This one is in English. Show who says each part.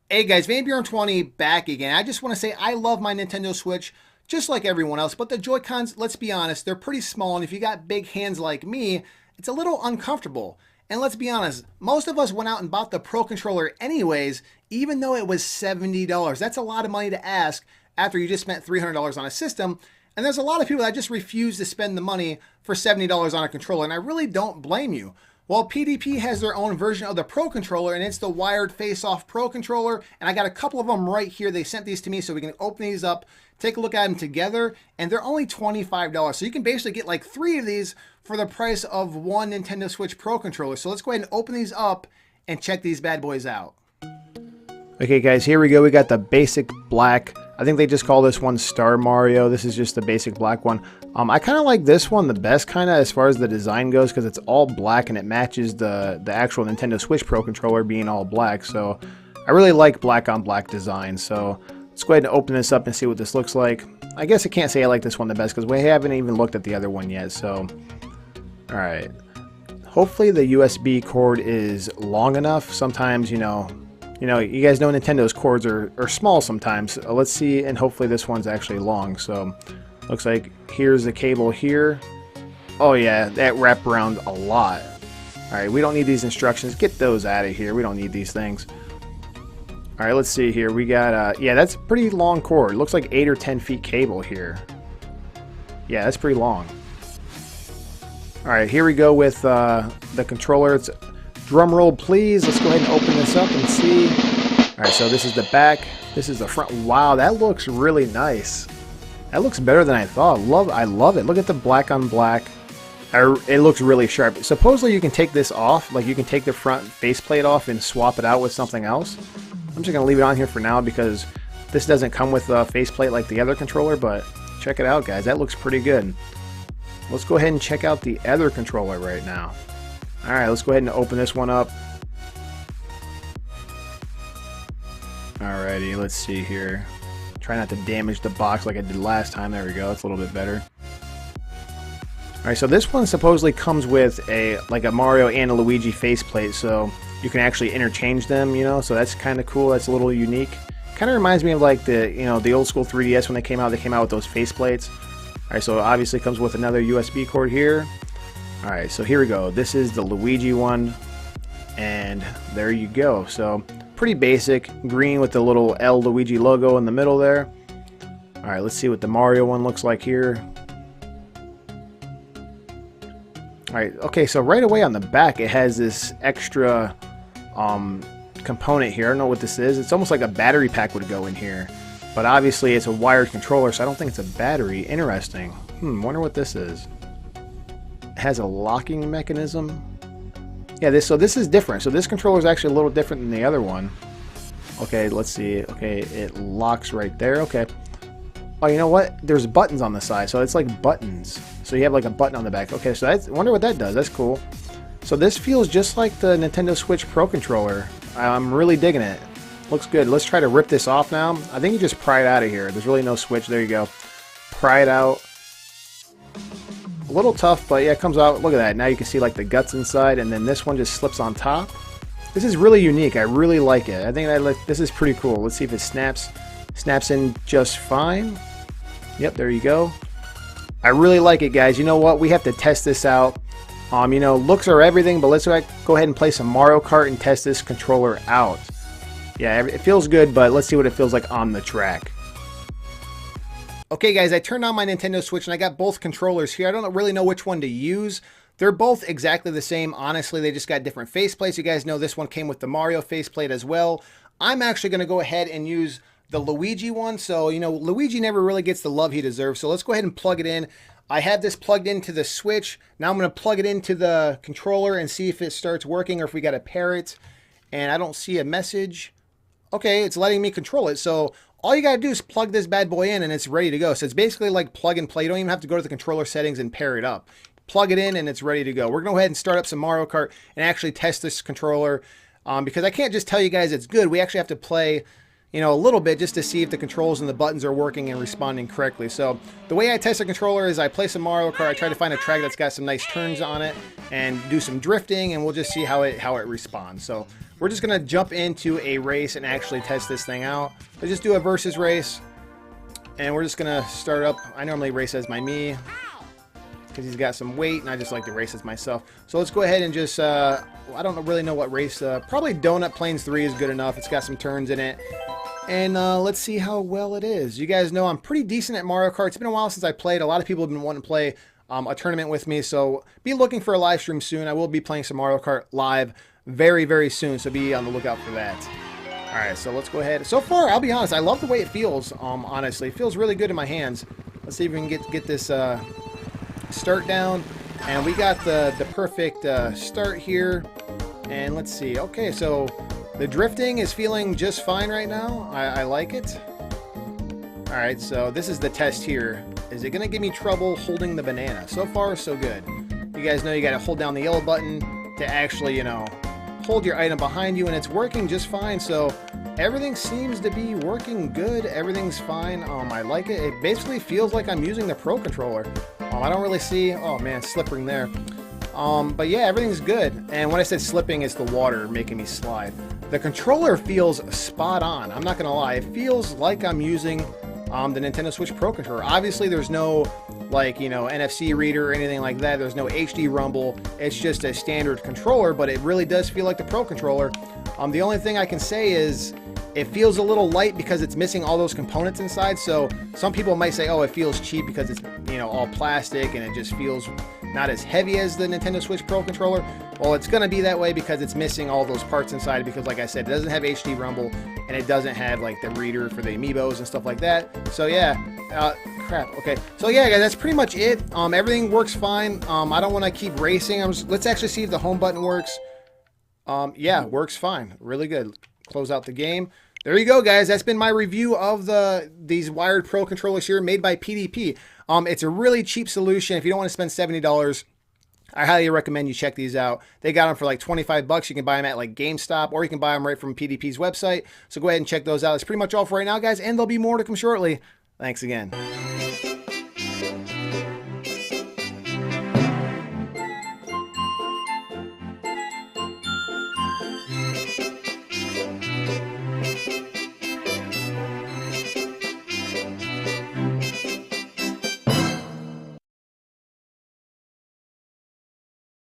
Speaker 1: Hey guys, VanBjorn20 back again. I just want to say I love my Nintendo Switch just like everyone else, but the Joy-Cons, let's be honest, they're pretty small, and if you got big hands like me, it's a little uncomfortable. And let's be honest, most of us went out and bought the Pro Controller anyways, even though it was $70. That's a lot of money to ask after you just spent $300 on a system. And there's a lot of people that just refuse to spend the money for $70 on a controller, and I really don't blame you. Well, PDP has their own version of the Pro Controller, and it's the wired Faceoff Pro Controller, and I got a couple of them right here. They sent these to me so we can open these up, take a look at them together, and they're only $25. So you can basically get like 3 of these for the price of one Nintendo Switch Pro Controller. So let's go ahead and open these up and check these bad boys out.
Speaker 2: Okay guys, here we go. We got the basic black. I think they just call this one Star Mario. This is just the basic black one. I kind of like this one the best kind of as far as the design goes because it's all black and it matches the actual Nintendo Switch Pro Controller being all black. So I really like black on black design. So let's go ahead and open this up and see what this looks like. I guess I can't say I like this one the best because we haven't even looked at the other one yet. So, alright. Hopefully the USB cord is long enough. Sometimes, you guys know Nintendo's cords are small sometimes. Let's see, and hopefully this one's actually long. So, looks like here's the cable here. Oh yeah, that wrapped around a lot. Alright, we don't need these instructions. Get those out of here. We don't need these things. Alright, let's see here. We got, yeah, that's a pretty long cord. It looks like 8 or 10 feet cable here. Yeah, that's pretty long. Alright, here we go with the controller. It's drum roll, please. Let's go ahead and open this up and see. Alright, so this is the back. This is the front. Wow, that looks really nice. That looks better than I thought. I love it. Look at the black on black. It looks really sharp. Supposedly you can take this off. Like you can take the front faceplate off and swap it out with something else. I'm just going to leave it on here for now because this doesn't come with a faceplate like the other controller. But check it out, guys. That looks pretty good. Let's go ahead and check out the other controller right now. Alright, let's go ahead and open this one up. Alrighty, let's see here. Try not to damage the box like I did last time. There we go, it's a little bit better. Alright, so this one supposedly comes with a Mario and a Luigi faceplate, so you can actually interchange them, so that's kind of cool. That's a little unique. Kind of reminds me of like the old school 3DS when they came out with those faceplates. Alright, so it obviously comes with another USB cord here. Alright, so here we go. This is the Luigi one. And there you go. So, pretty basic. Green with the little L Luigi logo in the middle there. Alright, let's see what the Mario one looks like here. Alright, okay, so right away on the back it has this extra component here. I don't know what this is. It's almost like a battery pack would go in here. But obviously it's a wired controller, so I don't think it's a battery. Interesting. Wonder what this is. It has a locking mechanism. Yeah, so this is different. So this controller is actually a little different than the other one. Okay, let's see. Okay, it locks right there. Okay. Oh, you know what? There's buttons on the side, so it's like buttons. So you have like a button on the back. Okay, so I wonder what that does. That's cool. So this feels just like the Nintendo Switch Pro Controller. I'm really digging it. Looks good. Let's try to rip this off now. I think you just pry it out of here. There's really no switch. There you go. Pry it out. A little tough, but yeah, it comes out. Look at that. Now you can see like the guts inside, and then this one just slips on top. This is really unique. I really like it. I think this is pretty cool. Let's see if it snaps in just fine. Yep, there you go. I really like it, guys. You know what? We have to test this out. Looks are everything, but let's go ahead and play some Mario Kart and test this controller out. Yeah, it feels good, but let's see what it feels like on the track.
Speaker 1: Okay guys, I turned on my Nintendo Switch and I got both controllers here. I don't really know which one to use. They're both exactly the same. Honestly, they just got different faceplates. You guys know this one came with the Mario faceplate as well. I'm actually going to go ahead and use the Luigi one. So, Luigi never really gets the love he deserves. So let's go ahead and plug it in. I have this plugged into the Switch. Now I'm going to plug it into the controller and see if it starts working or if we got to pair it. And I don't see a message. Okay, it's letting me control it. So all you gotta do is plug this bad boy in and it's ready to go. So it's basically like plug and play. You don't even have to go to the controller settings and pair it up. Plug it in and it's ready to go. We're gonna go ahead and start up some Mario Kart and actually test this controller because I can't just tell you guys it's good. We actually have to play you know, a little bit just to see if the controls and the buttons are working and responding correctly. So the way I test the controller is I play some Mario Kart, I try to find a track that's got some nice turns on it and do some drifting, and we'll just see how it responds. So we're just gonna jump into a race and actually test this thing out. Let's just do a versus race, and we're just gonna start up. I normally race as my me because he's got some weight, and I just like to race as myself. So let's go ahead and just, I don't really know what race, probably Donut Plains 3 is good enough. It's got some turns in it. And let's see how well it is. You guys know I'm pretty decent at Mario Kart. It's been a while since I played. A lot of people have been wanting to play a tournament with me, so be looking for a live stream soon. I will be playing some Mario Kart live very, very soon, so be on the lookout for that. All right, so let's go ahead. So far, I'll be honest, I love the way it feels, honestly. It feels really good in my hands. Let's see if we can get this start down. And we got the perfect start here. And let's see. Okay, so the drifting is feeling just fine right now. I like it. All right, so this is the test here. Is it going to give me trouble holding the banana? So far, so good. You guys know you got to hold down the yellow button to actually, you know, hold your item behind you, and it's working just fine. So everything seems to be working good. Everything's fine. I like it. It basically feels like I'm using the Pro Controller. I don't really see, oh man, slipping there. But yeah, everything's good. And when I said slipping, it's the water making me slide. The controller feels spot on. I'm not gonna lie. It feels like I'm using the Nintendo Switch Pro Controller. Obviously, there's no, like, you know, NFC reader or anything like that. There's no HD rumble. It's just a standard controller, but it really does feel like the Pro Controller. The only thing I can say is it feels a little light because it's missing all those components inside. So some people might say, oh, it feels cheap because it's, you know, all plastic and it just feels not as heavy as the Nintendo Switch Pro Controller. Well, it's going to be that way because it's missing all those parts inside, because like I said, it doesn't have HD rumble and it doesn't have like the reader for the amiibos and stuff like that. So yeah, crap. Okay. So yeah, guys, that's pretty much it. Everything works fine. I don't want to keep racing. Let's actually see if the home button works. Yeah, works fine. Really good. Close out the game. There you go, guys. That's been my review of these wired Pro controllers here made by PDP. It's a really cheap solution. If you don't want to spend $70, I highly recommend you check these out. They got them for like 25 bucks. You can buy them at like GameStop, or you can buy them right from PDP's website. So go ahead and check those out. That's pretty much all for right now, guys, and there'll be more to come shortly. Thanks again.